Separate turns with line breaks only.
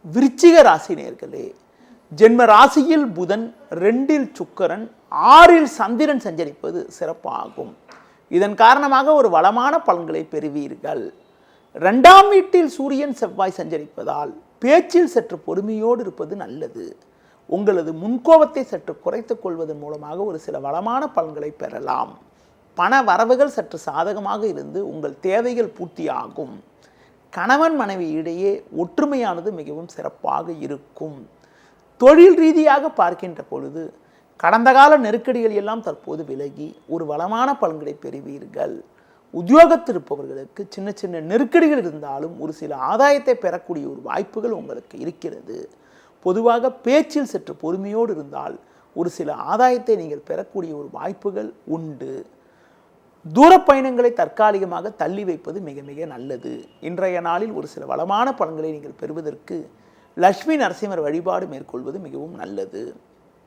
விருச்சிக ராசி நேயர்களே, ஜென்ம ராசியில் புதன், 2இல் சுக்கிரன், 6இல் சந்திரன் சஞ்சரிப்பது சிறப்பாகும். இதன் காரணமாக ஒரு வளமான பலன்களை பெறுவீர்கள். 2ஆம் வீட்டில் சூரியன் செவ்வாய் சஞ்சரிப்பதால் பேச்சில் சற்று பொறுமையோடு இருப்பது நல்லது. உங்களது முன்கோபத்தை சற்று குறைத்துக் கொள்வதன் மூலமாக ஒரு சில வளமான பலன்களை பெறலாம். பண வரவுகள் சற்று சாதகமாக இருந்து உங்கள் தேவைகள் பூர்த்தியாகும். கணவன் மனைவி இடையே ஒற்றுமையானது மிகவும் சிறப்பாக இருக்கும். தொழில் ரீதியாக பார்க்கின்ற பொழுது கடந்த கால நெருக்கடிகள் எல்லாம் தற்போது விலகி ஒரு வளமான பலன்களை பெறுவீர்கள். உத்தியோகத்தில் இருப்பவர்களுக்கு சின்ன சின்ன நெருக்கடிகள் இருந்தாலும் ஒரு சில ஆதாயத்தை பெறக்கூடிய ஒரு வாய்ப்புகள் உங்களுக்கு இருக்கிறது. பொதுவாக பேச்சில் சற்று பொறுமையோடு இருந்தால் ஒரு சில ஆதாயத்தை நீங்கள் பெறக்கூடிய ஒரு வாய்ப்புகள் உண்டு. தூர பயணங்களை தற்காலிகமாக தள்ளி வைப்பது மிக மிக நல்லது. இன்றைய நாளில் ஒரு சில வளமான பலன்களை நீங்கள் பெறுவதற்கு லட்சுமி நரசிம்மர் வழிபாடு மேற்கொள்வது மிகவும் நல்லது.